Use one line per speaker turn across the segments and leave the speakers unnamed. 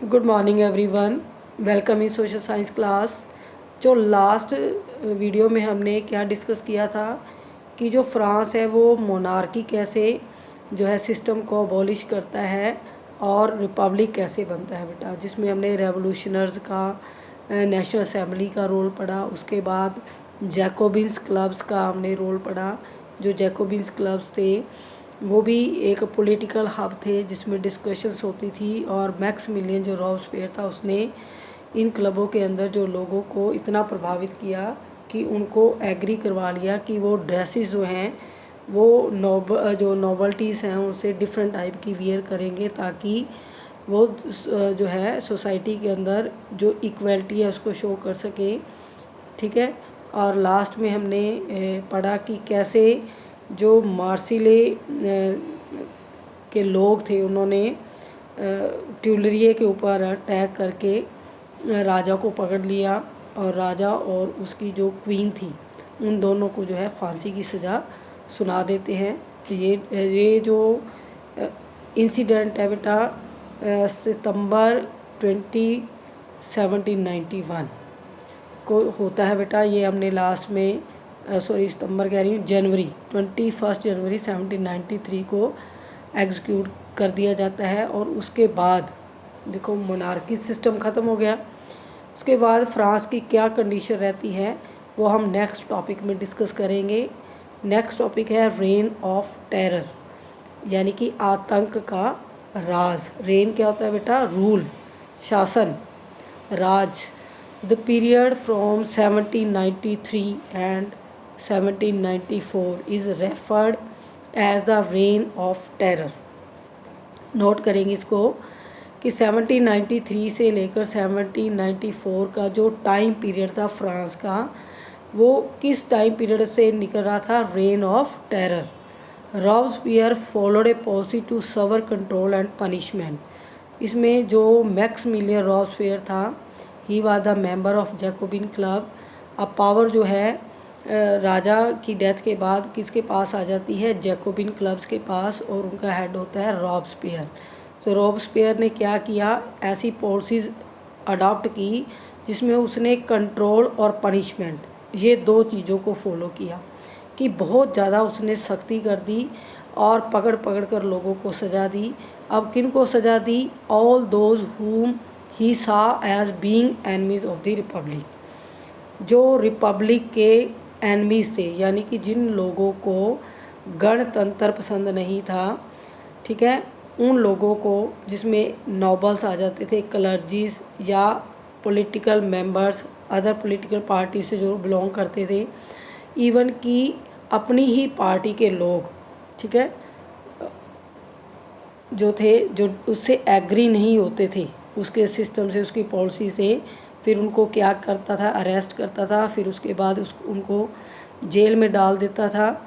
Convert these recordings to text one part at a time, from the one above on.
Good morning everyone. Welcome in social science class. जो last video में हमने क्या डिस्कस किया था कि जो फ्रांस है वो मोनार्की कैसे जो है सिस्टम को अबॉलिश करता है और रिपब्लिक कैसे बनता है बेटा, जिसमें हमने रेवोल्यूशनर्स का नेशनल असेंबली का रोल पढ़ा। उसके बाद जैकोबिन्स क्लब्स का हमने रोल पढ़ा। जो जैकोबिन्स क्लब्स थे वो भी एक पॉलिटिकल हब थे जिसमें डिस्कशंस होती थी, और मैक्सिमिलियन जो रॉबस्पियर था उसने इन क्लबों के अंदर जो लोगों को इतना प्रभावित किया कि उनको एग्री करवा लिया कि वो ड्रेसेस जो हैं वो जो नॉबल्टीज़ हैं उनसे डिफरेंट टाइप की वियर करेंगे, ताकि वो जो है सोसाइटी के अंदर जो इक्वलिटी है उसको शो कर सके। ठीक है। और लास्ट में हमने पढ़ा कि कैसे जो मार्सिले के लोग थे उन्होंने ट्यूलरिए के ऊपर अटैक करके राजा को पकड़ लिया, और राजा और उसकी जो क्वीन थी उन दोनों को जो है फांसी की सज़ा सुना देते हैं। ये जो इंसिडेंट है बेटा सितंबर 1791 को होता है बेटा। ये हमने लास्ट में सितंबर कह रही हूँ, जनवरी 21 जनवरी 1793 को एग्जीक्यूट कर दिया जाता है। और उसके बाद देखो मोनार्की सिस्टम ख़त्म हो गया। उसके बाद फ्रांस की क्या कंडीशन रहती है वो हम नेक्स्ट टॉपिक में डिस्कस करेंगे। नेक्स्ट टॉपिक है रेन ऑफ टेरर, यानी कि आतंक का राज। रेन क्या होता है बेटा? रूल, शासन, राज। The period from 1793 and 1794 is referred as the reign of terror. Note करेंगे इसको कि 1793 से लेकर 1794 का जो टाइम पीरियड था फ्रांस का, वो किस टाइम पीरियड से निकल रहा था? Reign of terror. Robespierre followed a policy to severe control and punishment. इसमें जो मैक्सिमिलियन रॉबस्पियर था, he was the member of Jacobin club. अब पावर जो है राजा की डेथ के बाद किसके पास आ जाती है? जैकोबिन क्लब्स के पास, और उनका हेड होता है रॉबस्पियर। तो रॉबस्पियर ने क्या किया? ऐसी पॉलिसीज़ अडॉप्ट की जिसमें उसने कंट्रोल और पनिशमेंट ये दो चीज़ों को फॉलो किया, कि बहुत ज़्यादा उसने सख्ती कर दी और पकड़ पकड़ कर लोगों को सज़ा दी। अब किन को सज़ा दी? All those whom he saw as being enemies of the republic. जो रिपब्लिक के एनिमीज थे, यानी कि जिन लोगों को गणतंत्र पसंद नहीं था, ठीक है, उन लोगों को, जिसमें नोबल्स आ जाते थे, क्लर्जीज या political members other political party से जो बिलोंग करते थे, इवन कि अपनी ही पार्टी के लोग, ठीक है, जो थे, जो उससे एग्री नहीं होते थे उसके सिस्टम से, उसकी पॉलिसी से, फिर उनको क्या करता था? अरेस्ट करता था। फिर उसके बाद उनको जेल में डाल देता था,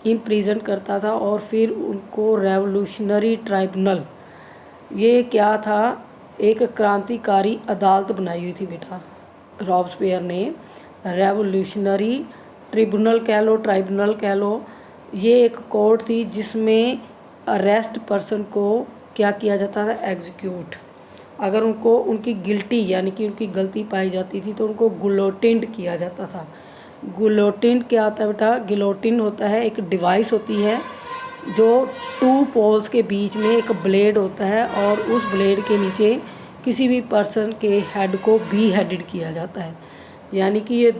इम्प्रिजन करता था, और फिर उनको रेवोल्यूशनरी ट्राइब्यूनल, ये क्या था? एक क्रांतिकारी अदालत बनाई हुई थी बेटा रॉबस्पियर ने। रेवोल्यूशनरी ट्रिब्यूनल कह लो, ट्राइब्यूनल कह लो, ये एक कोर्ट थी जिसमें अरेस्ट पर्सन को क्या किया जाता था? एग्जीक्यूट। अगर उनको उनकी गिल्टी यानी कि उनकी गलती पाई जाती थी तो उनको गुलोटिन्ड किया जाता था। गुलोटिन क्या होता है बेटा? गिलोटिन होता है, एक डिवाइस होती है जो टू पोल्स के बीच में एक ब्लेड होता है, और उस ब्लेड के नीचे किसी भी पर्सन के हेड को बी हेडेड किया जाता है। यानी कि ये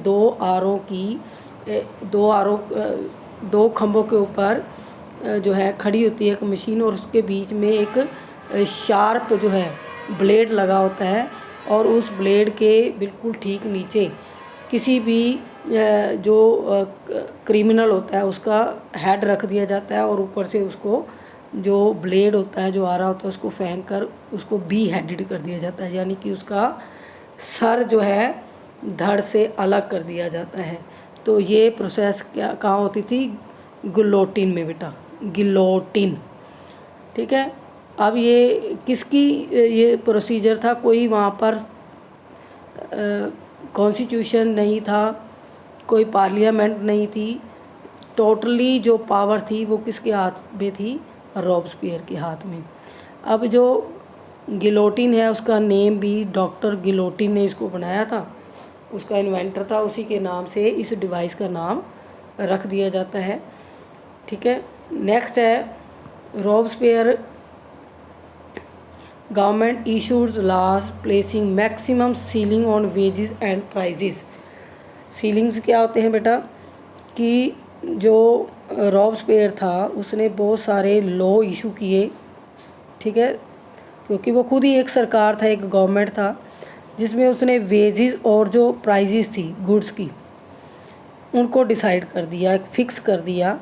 दो खंभों के ऊपर जो है खड़ी होती है एक मशीन, और उसके बीच में एक शार्प जो है ब्लेड लगा होता है, और उस ब्लेड के बिल्कुल ठीक नीचे किसी भी जो क्रिमिनल होता है उसका हेड रख दिया जाता है, और ऊपर से उसको जो ब्लेड होता है जो आ रहा होता है उसको फेंक कर उसको बी हेडेड कर दिया जाता है, यानी कि उसका सर जो है धड़ से अलग कर दिया जाता है। तो ये प्रोसेस क्या कहाँ होती थी? गिलोटिन में बेटा, गिलोटिन। ठीक है। अब ये किसकी ये प्रोसीजर था? कोई वहाँ पर कॉन्स्टिट्यूशन नहीं था, कोई पार्लियामेंट नहीं थी, टोटली जो पावर थी वो किसके हाथ में थी? रॉबस्पियर के हाथ में। अब जो गिलोटिन है, उसका नेम भी डॉक्टर गिलोटिन ने इसको बनाया था, उसका इन्वेंटर था, उसी के नाम से इस डिवाइस का नाम रख दिया जाता है। ठीक है। नेक्स्ट है Robespierre government issues laws placing maximum ceiling on wages and prices. Ceilings क्या होते हैं बेटा कि जो रॉबस्पेयर था उसने बहुत सारे लॉ इशू किए। ठीक है, क्योंकि वो खुद ही एक सरकार था, एक गवर्नमेंट था, जिसमें उसने वेजेस और जो प्राइजेस थी गुड्स की उनको डिसाइड कर दिया, फिक्स कर दिया।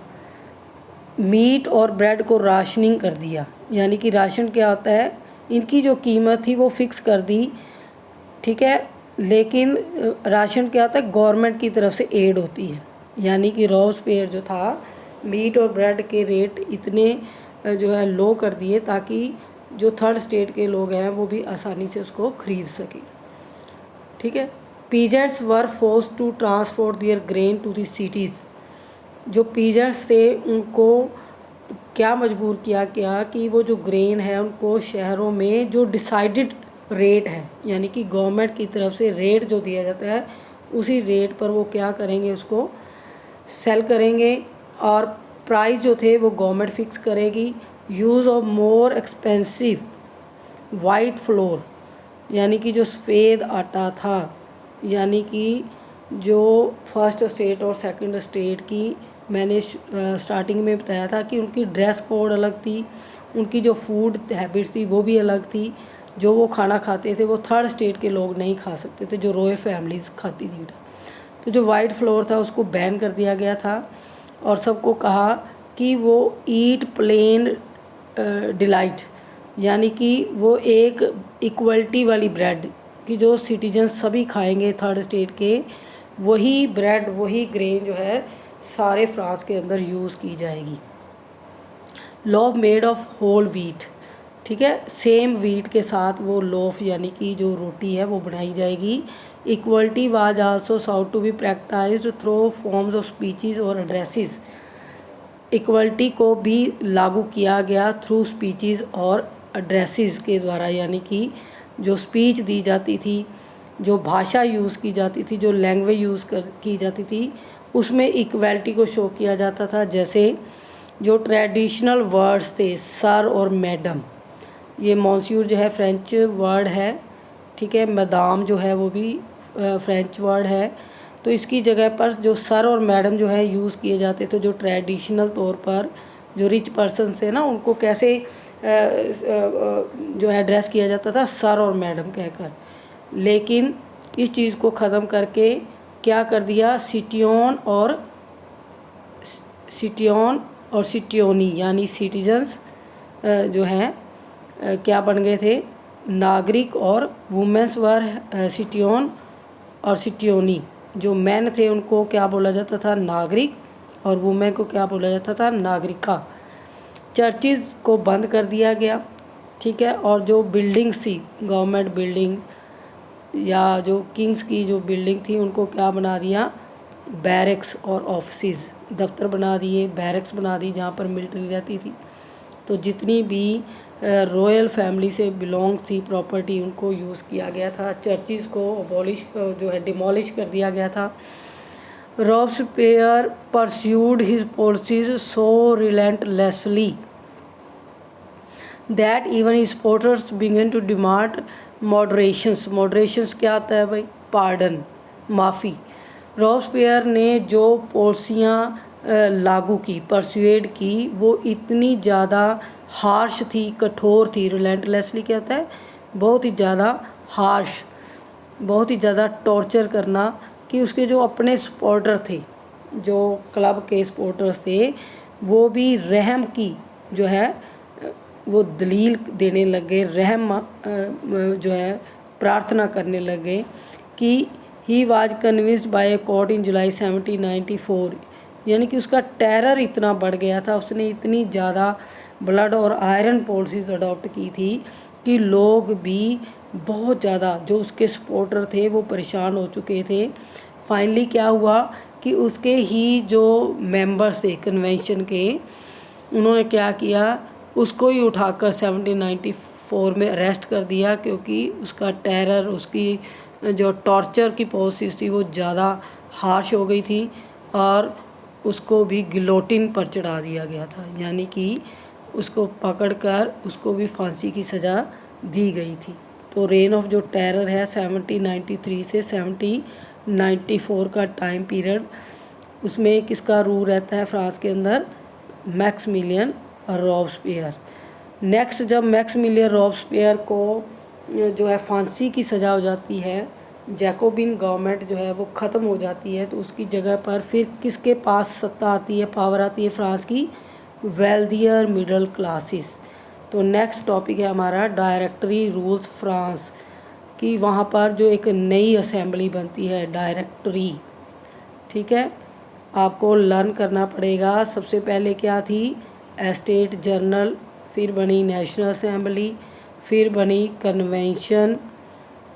मीट और ब्रेड को राशनिंग कर दिया, यानी कि राशन क्या होता है, इनकी जो कीमत थी वो फिक्स कर दी। ठीक है, लेकिन राशन क्या होता है, गवर्नमेंट की तरफ से एड होती है, यानी कि रॉबस्पेयर जो था मीट और ब्रेड के रेट इतने जो है लो कर दिए ताकि जो थर्ड स्टेट के लोग हैं वो भी आसानी से उसको ख़रीद सकें। ठीक है। Peasants were forced to transport their grain to the cities. जो पीजेंट्स थे उनको क्या मजबूर किया गया कि वो जो ग्रेन है उनको शहरों में जो डिसाइडेड रेट है, यानी कि गवर्नमेंट की तरफ से रेट जो दिया जाता है उसी रेट पर वो क्या करेंगे, उसको सेल करेंगे, और प्राइस जो थे वो गवर्नमेंट फिक्स करेगी। Use of more expensive white floor, यानी कि जो सफ़ेद आटा था, यानी कि जो फर्स्ट स्टेट और सेकंड स्टेट की मैंने स्टार्टिंग में बताया था कि उनकी ड्रेस कोड अलग थी, उनकी जो फूड हैबिट्स थी वो भी अलग थी। जो वो खाना खाते थे वो थर्ड स्टेट के लोग नहीं खा सकते थे, जो रॉयल फैमिलीज़ खाती थी। तो जो वाइट फ्लोर था उसको बैन कर दिया गया था और सबको कहा कि वो ईट प्लेन डिलाइट, यानी कि वो एक इक्वलिटी वाली ब्रेड कि जो सिटीजन सभी खाएंगे थर्ड स्टेट के, वही ब्रेड वही ग्रेन जो है सारे फ्रांस के अंदर यूज़ की जाएगी। Loaf made of whole wheat. ठीक है, सेम वीट के साथ वो लोफ यानी कि जो रोटी है वो बनाई जाएगी। Equality was also sought to be practised through forms of speeches और एड्रेसेस। इक्वलिटी को भी लागू किया गया थ्रू स्पीचेस और एड्रेसेस के द्वारा, यानी कि जो स्पीच दी जाती थी, जो भाषा यूज़ की जाती थी, जो लैंग्वेज की जाती थी, उसमें इक्वलिटी को शो किया जाता था। जैसे जो ट्रेडिशनल वर्ड्स थे सर और मैडम, ये मॉन्स्यूर जो है फ्रेंच वर्ड है। ठीक है, मैदाम जो है वो भी फ्रेंच वर्ड है। तो इसकी जगह पर जो सर और मैडम जो है यूज़ किए जाते थे। जो ट्रेडिशनल तौर पर जो रिच पर्सन थे ना, उनको कैसे जो है एड्रेस किया जाता था, सर और मैडम कहकर। लेकिन इस चीज़ को ख़त्म करके क्या कर दिया, सिटियोन और सिटियोनी, यानी सिटीजन्स जो हैं क्या बन गए थे, नागरिक, और वुमेंस वर सिटियोन और सिटियोनी। जो मैन थे उनको क्या बोला जाता था, नागरिक, और वुमेन को क्या बोला जाता था, नागरिका। चर्चिज़ को बंद कर दिया गया। ठीक है, और जो बिल्डिंग्स थी, गवर्नमेंट बिल्डिंग या जो किंग्स की जो बिल्डिंग थी, उनको क्या बना दिया, बैरक्स और ऑफिस, दफ्तर बना दिए, बैरक्स बना दी जहाँ पर मिलिट्री रहती थी। तो जितनी भी रॉयल फैमिली से बिलोंग थी प्रॉपर्टी, उनको यूज़ किया गया था। चर्चिज़ को अबॉलिश जो है डिमोलिश कर दिया गया था। Robespierre pursued his policies so relentlessly that even his supporters began to demand moderations क्या आता है भाई, पार्डन, माफ़ी। रॉबस्पेयर ने जो पॉलिसियाँ लागू की, परसुएड की, वो इतनी ज़्यादा हार्श थी, कठोर थी। रिलेंटलेसली क्या होता है, बहुत ही ज़्यादा हार्श, बहुत ही ज़्यादा टॉर्चर करना, कि उसके जो अपने सपोर्टर थे, जो क्लब के सपोर्टर्स थे, वो भी रहम की जो है वो दलील देने लगे, रहम जो है प्रार्थना करने लगे कि he was convinced by a court in July 1794, यानी कि उसका टेरर इतना बढ़ गया था, उसने इतनी ज़्यादा ब्लड और आयरन पॉलिसीज़ अडॉप्ट की थी कि लोग भी बहुत ज़्यादा जो उसके सपोर्टर थे वो परेशान हो चुके थे। फाइनली क्या हुआ कि उसके ही जो मेंबर्स थे कन्वेंशन के, उन्होंने क्या किया, उसको ही उठाकर 1994 में अरेस्ट कर दिया, क्योंकि उसका टेरर, उसकी जो टॉर्चर की प्रोसेस थी वो ज़्यादा हार्श हो गई थी और उसको भी गिलोटिन पर चढ़ा दिया गया था, यानी कि उसको पकड़कर उसको भी फांसी की सज़ा दी गई थी। तो रेन ऑफ जो टेरर है 1793 से 1794 का टाइम पीरियड, उसमें किसका रूल रहता है फ्रांस के अंदर? Maximilien Robespierre. नेक्स्ट जब मैक्सिमिलियन रॉबस्पियर को जो है फांसी की सज़ा हो जाती है, जैकोबिन गवर्नमेंट जो है वो ख़त्म हो जाती है, तो उसकी जगह पर फिर किसके पास सत्ता आती है, पावर आती है फ्रांस की? Wealthier middle classes. तो नेक्स्ट टॉपिक है हमारा डायरेक्टरी रूल्स फ्रांस की। वहाँ पर जो एक नई असेंबली बनती है, डायरेक्टरी, ठीक है, आपको लर्न करना पड़ेगा। सबसे पहले क्या थी? एस्टेट जनरल, फिर बनी नेशनल असेंबली, फिर बनी कन्वेंशन,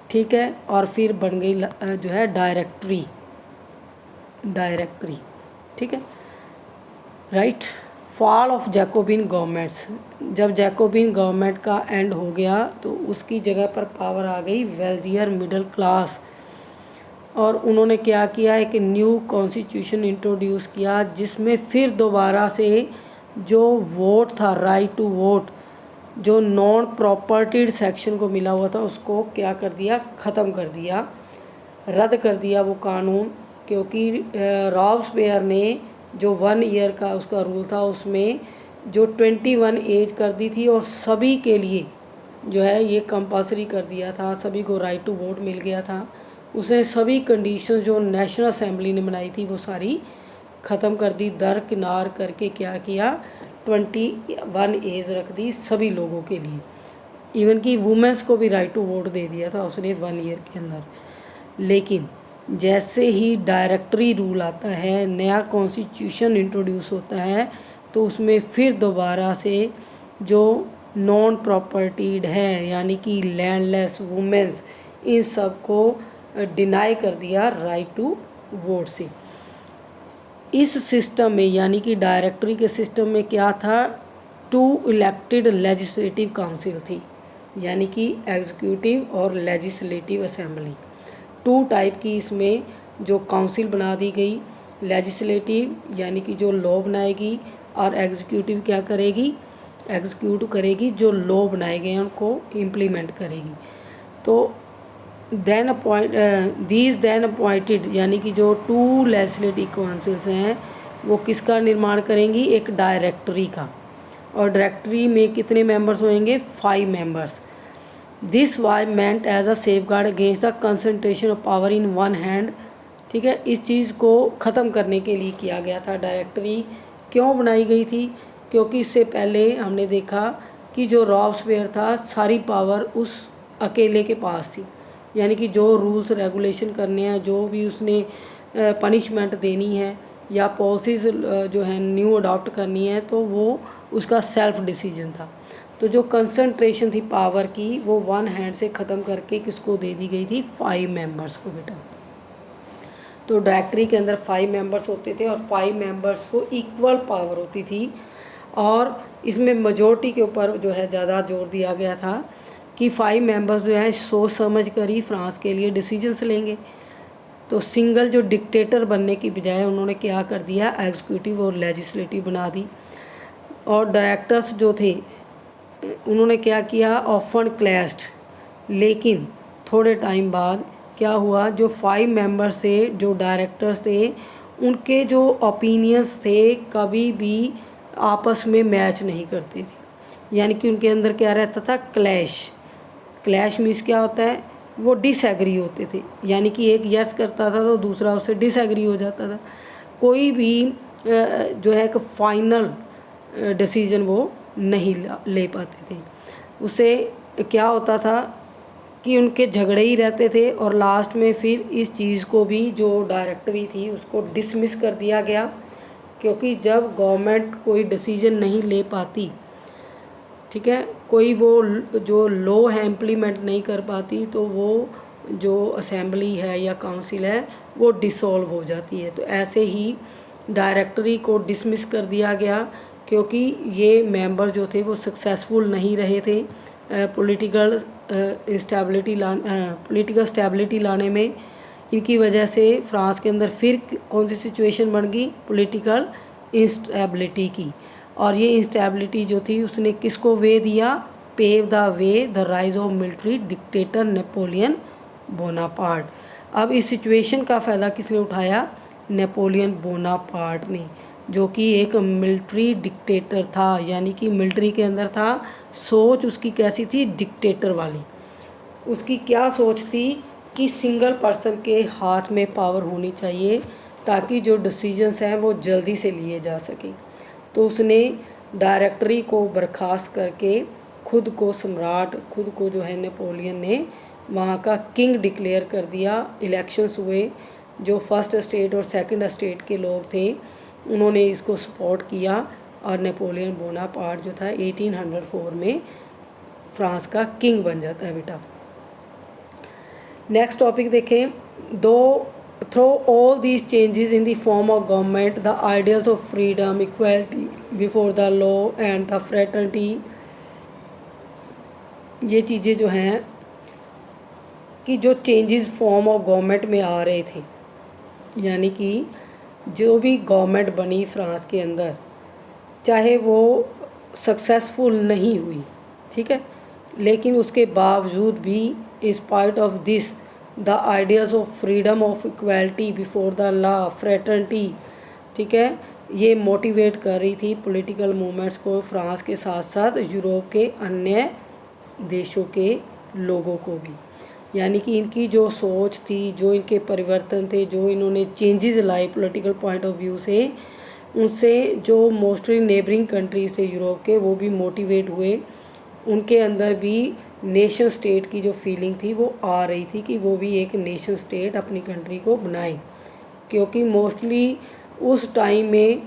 ठीक है, और फिर बन गई जो है डायरेक्टरी, ठीक है, right. Fall of Jacobian governments, जब जैकोबिन गवर्नमेंट का एंड हो गया तो उसकी जगह पर पावर आ गई वेल्दियर मिडिल क्लास, और उन्होंने क्या किया? एक न्यू कॉन्स्टिट्यूशन इंट्रोड्यूस किया, जिसमें फिर दोबारा से जो वोट था, राइट टू वोट, जो नॉन प्रॉपर्टीड सेक्शन को मिला हुआ था, उसको क्या कर दिया? ख़त्म कर दिया, रद्द कर दिया वो कानून, क्योंकि रॉबस्पियर ने जो 1 ईयर का उसका रूल था उसमें जो 21 एज कर दी थी और सभी के लिए जो है ये कंपल्सरी कर दिया था, सभी को राइट टू वोट मिल गया था। उसने सभी कंडीशन जो नेशनल असेंबली ने बनाई थी वो सारी ख़त्म कर दी, दरकिनार करके क्या किया? 21 एज रख दी सभी लोगों के लिए, इवन कि वुमेंस को भी राइट टू वोट दे दिया था उसने 1 ईयर के अंदर। लेकिन जैसे ही डायरेक्टरी रूल आता है, नया कॉन्स्टिट्यूशन इंट्रोड्यूस होता है, तो उसमें फिर दोबारा से जो नॉन प्रॉपर्टीड है, यानी कि लैंडलेस वुमेंस, इन सब को डिनाई कर दिया राइट टू वोट से। इस सिस्टम में, यानी कि डायरेक्टरी के सिस्टम में क्या था? 2 इलेक्टेड लेजिस्लेटिव काउंसिल थी, यानी कि एग्जीक्यूटिव और लेजिस्लेटिव असेंबली, 2 टाइप की इसमें जो काउंसिल बना दी गई। लेजिस्लेटिव यानी कि जो लॉ बनाएगी, और एग्जीक्यूटिव क्या करेगी? एग्जीक्यूट करेगी, जो लॉ बनाए गए हैं उनको इम्प्लीमेंट करेगी। तो देन अपॉइंटेड, यानी कि जो 2 लेजिस्लेटिव काउंसिल्स हैं वो किसका निर्माण करेंगी? एक डायरेक्टरी का, और डायरेक्टरी में कितने मेंबर्स होंगे? 5 members. This was meant as a safeguard against the concentration of power in one hand, ठीक है। इस चीज़ को ख़त्म करने के लिए किया गया था। डायरेक्टरी क्यों बनाई गई थी? क्योंकि इससे पहले हमने देखा कि जो रॉबस्पियर था, सारी पावर उस अकेले के पास थी, यानी कि जो रूल्स रेगुलेशन करने हैं, जो भी उसने पनिशमेंट देनी है या पॉलिसीज़ जो है न्यू अडॉप्ट करनी है, तो वो उसका सेल्फ डिसीजन था। तो जो कंसंट्रेशन थी पावर की, वो 1 हैंड से ख़त्म करके किसको दे दी गई थी? 5 मेंबर्स को बेटा। तो डायरेक्टरी के अंदर 5 मेंबर्स होते थे और 5 मेंबर्स को इक्वल पावर होती थी, और इसमें मेजॉरिटी के ऊपर जो है ज़्यादा जोर दिया गया था कि 5 मेंबर्स जो हैं सोच समझ कर ही फ्रांस के लिए डिसीजंस लेंगे। तो सिंगल जो डिक्टेटर बनने की बजाय उन्होंने क्या कर दिया? एग्जीक्यूटिव और लेजिस्लेटिव बना दी। और डायरेक्टर्स जो थे उन्होंने क्या किया? ऑफन क्लैश्ड, लेकिन थोड़े टाइम बाद क्या हुआ? जो 5 मेंबर्स थे, जो डायरेक्टर्स थे, उनके जो ओपिनियंस थे कभी भी आपस में मैच नहीं करते थे, यानी कि उनके अंदर क्या रहता था? क्लैश मीन्स क्या होता है? वो डिसएग्री होते थे, यानी कि एक यस करता था तो दूसरा उससे डिसएग्री हो जाता था। कोई भी जो है एक फाइनल डिसीजन वो नहीं ले पाते थे। उससे क्या होता था कि उनके झगड़े ही रहते थे, और लास्ट में फिर इस चीज़ को भी, जो डायरेक्टरी थी उसको डिसमिस कर दिया गया, क्योंकि जब गवर्नमेंट कोई डिसीजन नहीं ले पाती, ठीक है, कोई वो जो लॉ है इम्प्लीमेंट नहीं कर पाती, तो वो जो असेंबली है या काउंसिल है वो डिसॉल्व हो जाती है। तो ऐसे ही डायरेक्टरी को डिसमिस कर दिया गया, क्योंकि ये मेंबर जो थे वो सक्सेसफुल नहीं रहे थे पॉलिटिकल स्टेबिलिटी लाने में। इनकी वजह से फ्रांस के अंदर फिर कौन सी सिचुएशन बन गई, पॉलिटिकल इंस्टेबिलिटी की। और ये इंस्टेबिलिटी जो थी उसने किसको वे दिया, pave the way the rise of military dictator Napoleon Bonaparte. अब इस सिचुएशन का फ़ायदा किसने उठाया, नेपोलियन बोनापार्ट ने, जो कि एक मिलिट्री डिक्टेटर था, यानी कि मिलिट्री के अंदर था। सोच उसकी कैसी थी, डिक्टेटर वाली। उसकी क्या सोच थी कि सिंगल पर्सन के हाथ में पावर होनी चाहिए ताकि जो डिसीजंस हैं वो जल्दी से लिए जा सकें। तो उसने डायरेक्टरी को बर्खास्त करके खुद को सम्राट, खुद को जो है नेपोलियन ने वहाँ का किंग डिक्लेयर कर दिया। इलेक्शंस हुए, जो फर्स्ट स्टेट और सेकंड स्टेट के लोग थे उन्होंने इसको सपोर्ट किया और नेपोलियन बोनापार्ट जो था 1804 में फ्रांस का किंग बन जाता है बेटा। नेक्स्ट टॉपिक देखें, though through all these changes in the form of government the ideals of freedom, equality before the law and the fraternity, ये चीज़ें जो हैं कि जो चेंजेस फॉर्म ऑफ गवर्नमेंट में आ रहे थे, यानी कि जो भी गवर्नमेंट बनी फ्रांस के अंदर, चाहे वो सक्सेसफुल नहीं हुई, ठीक है, लेकिन उसके बावजूद भी in spite of this the ideas of freedom of equality before the law, fraternity, ठीक है, ये मोटिवेट कर रही थी पॉलिटिकल मूवमेंट्स को फ्रांस के साथ साथ यूरोप के अन्य देशों के लोगों को भी। यानी कि इनकी जो सोच थी, जो इनके परिवर्तन थे, जो इन्होंने चेंजेस लाए पॉलिटिकल पॉइंट ऑफ व्यू से, उनसे जो मोस्टली नेबरिंग कंट्रीज थे यूरोप के वो भी मोटिवेट हुए। उनके अंदर भी नेशन स्टेट की जो फीलिंग थी वो आ रही थी कि वो भी एक नेशन स्टेट अपनी कंट्री को बनाए, क्योंकि मोस्टली उस टाइम में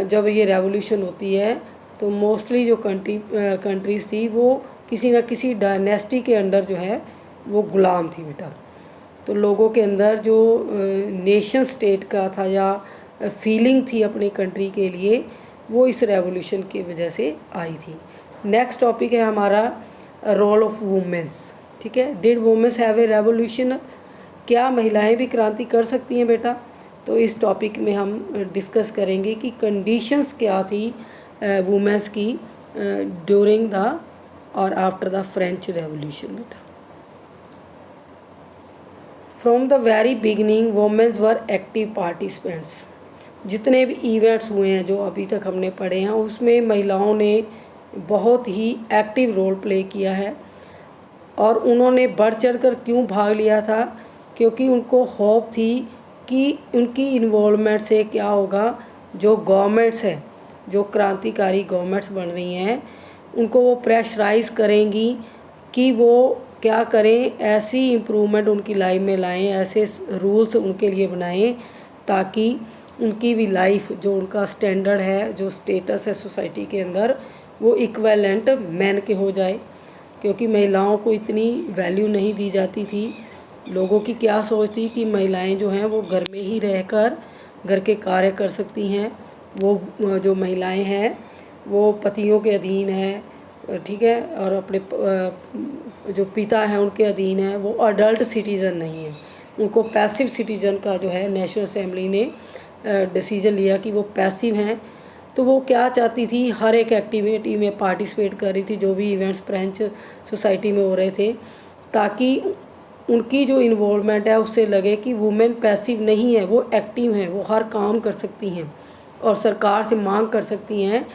जब ये रेवोल्यूशन होती है तो मोस्टली जो कंट्रीज़ थी वो किसी न किसी डायनेस्टी के अंडर जो है वो गुलाम थी बेटा। तो लोगों के अंदर जो नेशन स्टेट का था या फीलिंग थी अपनी कंट्री के लिए, वो इस रेवोल्यूशन की वजह से आई थी। नेक्स्ट टॉपिक है हमारा रोल ऑफ वुमेंस, ठीक है। Did women's have a revolution, क्या महिलाएं भी क्रांति कर सकती हैं बेटा? तो इस टॉपिक में हम डिस्कस करेंगे कि कंडीशंस क्या थी वुमेंस की ड्यूरिंग द और आफ्टर द फ्रेंच रेवोल्यूशन बेटा। From the very beginning womens were active participants. जितने भी इवेंट्स हुए हैं जो अभी तक हमने पढ़े हैं उसमें महिलाओं ने बहुत ही एक्टिव रोल प्ले किया है। और उन्होंने बढ़ चढ़ कर क्यों भाग लिया था? क्योंकि उनको होप थी कि उनकी इन्वॉल्वमेंट से क्या होगा, जो गवर्नमेंट्स हैं, जो क्रांतिकारी गवर्नमेंट्स बन रही हैं, उनको वो प्रेशराइज करेंगी कि वो क्या करें, ऐसी इम्प्रूवमेंट उनकी लाइफ में लाएं, ऐसे रूल्स उनके लिए बनाएं ताकि उनकी भी लाइफ, जो उनका स्टैंडर्ड है, जो स्टेटस है सोसाइटी के अंदर, वो इक्विवेलेंट मैन के हो जाए। क्योंकि महिलाओं को इतनी वैल्यू नहीं दी जाती थी। लोगों की क्या सोच थी कि महिलाएं जो हैं वो घर में ही रहकर घर के कार्य कर सकती हैं। वो जो महिलाएं हैं वो पतियों के अधीन है, ठीक है, और अपने जो पिता हैं उनके अधीन है, वो अडल्ट सिटीज़न नहीं है। उनको पैसिव सिटीज़न का जो है नेशनल असेंबली ने डिसीजन लिया कि वो पैसिव हैं। तो वो क्या चाहती थी, हर एक एक्टिविटी में पार्टिसिपेट कर रही थी, जो भी इवेंट्स फ्रेंच सोसाइटी में हो रहे थे, ताकि उनकी जो इन्वॉल्वमेंट है उससे लगे कि वुमेन पैसिव नहीं है, वो एक्टिव हैं, वो हर काम कर सकती हैं और सरकार से मांग कर सकती हैं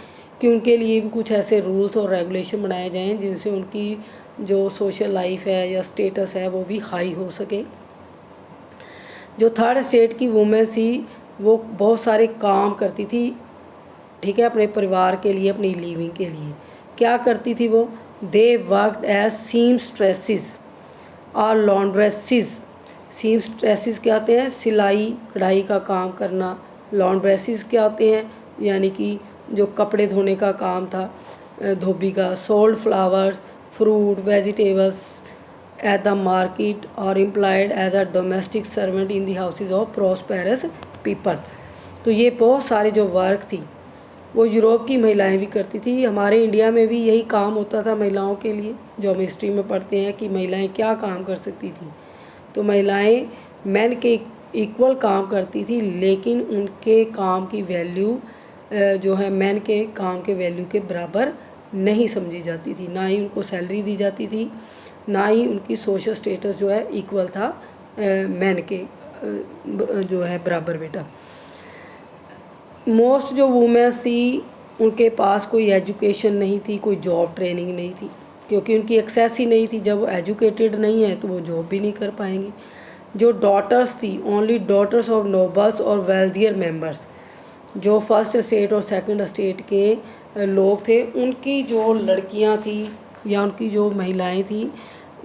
कि उनके लिए भी कुछ ऐसे रूल्स और रेगुलेशन बनाए जाएं जिनसे उनकी जो सोशल लाइफ है या स्टेटस है वो भी हाई हो सके। जो थर्ड स्टेट की वुमेन थी वो बहुत सारे काम करती थी, ठीक है, अपने परिवार के लिए, अपनी लिविंग के लिए। क्या करती थी वो? दे वर्कड एज सीमस्ट्रेसेस और लॉन्ड्रेसेस। सीमस्ट्रेसेस क्या होते हैं? सिलाई कढ़ाई का काम करना। लॉन्ड्रेसेस क्या होते हैं? यानी कि जो कपड़े धोने का काम था, धोबी का। Sold flowers, fruit, vegetables at the market और employed as a domestic servant in the houses of prosperous people. तो ये बहुत सारे जो वर्क थी वो यूरोप की महिलाएं भी करती थी। हमारे इंडिया में भी यही काम होता था महिलाओं के लिए, जो हम हिस्ट्री में पढ़ते हैं कि महिलाएं क्या काम कर सकती थी। तो महिलाएं मैन के इक्वल काम करती थी, लेकिन उनके काम की वैल्यू जो है मैन के काम के वैल्यू के बराबर नहीं समझी जाती थी। ना ही उनको सैलरी दी जाती थी, ना ही उनकी सोशल स्टेटस जो है इक्वल था मैन के जो है बराबर बेटा। मोस्ट जो वुमेन्स थी उनके पास कोई एजुकेशन नहीं थी, कोई जॉब ट्रेनिंग नहीं थी, क्योंकि उनकी एक्सेस ही नहीं थी। जब वो एजुकेटेड नहीं है तो वो जॉब भी नहीं कर पाएंगी। जो डॉटर्स थी, ओनली डॉटर्स ऑफ नोबल्स और वेल्थियर मेंबर्स, जो फर्स्ट स्टेट और सेकंड स्टेट के लोग थे, उनकी जो लड़कियां थी या उनकी जो महिलाएं थी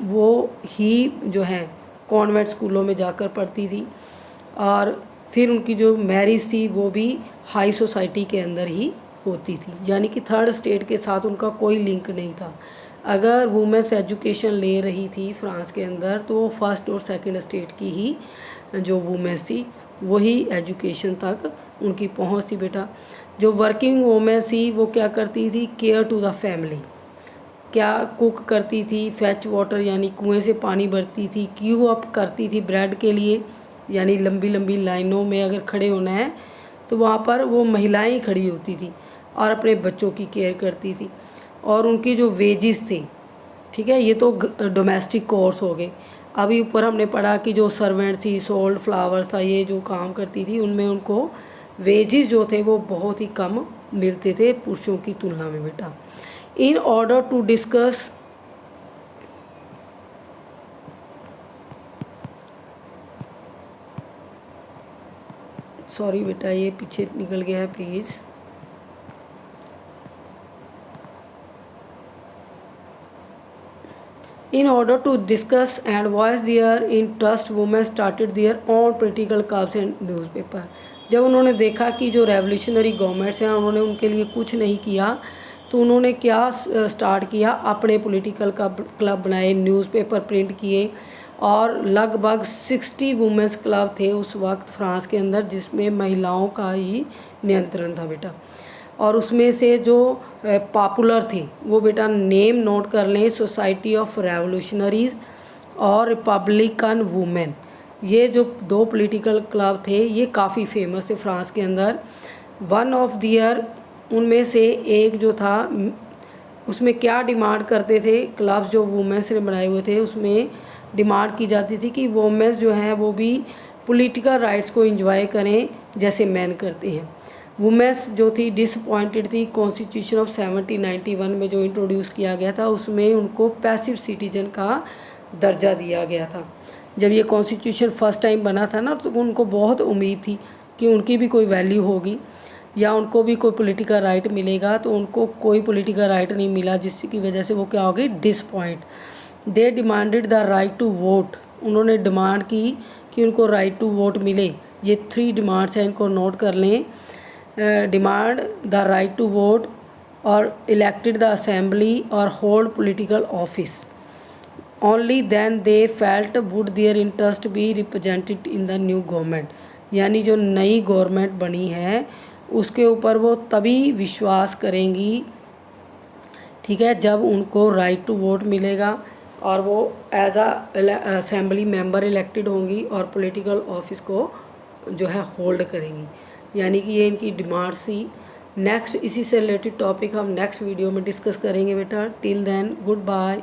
वो ही जो है कॉन्वेंट स्कूलों में जाकर पढ़ती थी। और फिर उनकी जो मैरिज थी वो भी हाई सोसाइटी के अंदर ही होती थी, यानी कि थर्ड स्टेट के साथ उनका कोई लिंक नहीं था। अगर वुमेन्स एजुकेशन ले रही थी फ्रांस के अंदर तो वो फर्स्ट और सेकंड स्टेट की ही जो वुमेन्स थी वही एजुकेशन तक उनकी पहुंच थी बेटा। जो वर्किंग वुमेन्स थी वो क्या करती थी, केयर टू द फैमिली, क्या कुक करती थी, फैच वाटर यानी कुएं से पानी भरती थी, क्यू अप करती थी ब्रेड के लिए, यानी लंबी लंबी लाइनों में अगर खड़े होना है तो वहाँ पर वो महिलाएं ही खड़ी होती थी और अपने बच्चों की केयर करती थी। और उनकी जो वेजिस थे, ठीक है, ये तो डोमेस्टिक कोर्स हो गए। अभी ऊपर हमने पढ़ा कि जो सर्वेंट थी, सोल्ड फ्लावर था, ये जो काम करती थी उनमें उनको वेजिस जो थे वो बहुत ही कम मिलते थे पुरुषों की तुलना में बेटा। In order to discuss sorry बेटा ये पीछे निकल गया है please. In order to discuss and voice their interest, women started their own political clubs and newspaper. जब उन्होंने देखा कि जो रेवोल्यूशनरी गवर्नमेंट्स हैं उन्होंने उनके लिए कुछ नहीं किया, तो उन्होंने क्या स्टार्ट किया, अपने पॉलिटिकल क्लब बनाए, न्यूज़पेपर प्रिंट किए, और लगभग 60 वुमेंस क्लब थे उस वक्त फ्रांस के अंदर जिसमें महिलाओं का ही नियंत्रण था बेटा। और उसमें से जो पॉपुलर थे वो बेटा नेम नोट कर लें, सोसाइटी ऑफ रेवोल्यूशनरीज़ और रिपब्लिकन वुमेन। ये जो दो पॉलिटिकल क्लब थे ये काफ़ी फेमस थे फ्रांस के अंदर। वन ऑफ दियर उनमें से एक जो था उसमें क्या डिमांड करते थे, क्लब्स जो वुमेन्स ने बनाए हुए थे उसमें डिमांड की जाती थी कि वुमेन्स जो हैं वो भी पॉलिटिकल राइट्स को एंजॉय करें जैसे मैन करते हैं। वुमेन्स जो थी डिसअपॉइंटेड थी, कॉन्स्टिट्यूशन ऑफ 1791 में जो इंट्रोड्यूस किया गया था उसमें उनको पैसिव सिटीजन का दर्जा दिया गया था। जब ये कॉन्स्टिट्यूशन फर्स्ट टाइम बना था ना तो उनको बहुत उम्मीद थी कि उनकी भी कोई वैल्यू होगी या उनको भी कोई पॉलिटिकल राइट मिलेगा, तो उनको कोई पॉलिटिकल राइट नहीं मिला जिसकी वजह से वो क्या हो गई, disappoint. They demanded the right to vote, उन्होंने डिमांड की कि उनको राइट टू वोट मिले। ये 3 डिमांड्स हैं, इनको नोट कर लें। Demand the right to vote और इलेक्टेड द असेंबली और hold political office. Only then they felt would their interest be represented in the new government, यानी जो नई गवर्नमेंट बनी है उसके ऊपर वो तभी विश्वास करेंगी, ठीक है, जब उनको राइट टू वोट मिलेगा और वो एज असेंबली मेंबर इलेक्टेड होंगी और पॉलिटिकल ऑफिस को जो है होल्ड करेंगी। यानी कि ये इनकी डिमांड थी। नेक्स्ट इसी से रिलेटेड टॉपिक हम नेक्स्ट वीडियो में डिस्कस करेंगे बेटा। Till then good bye.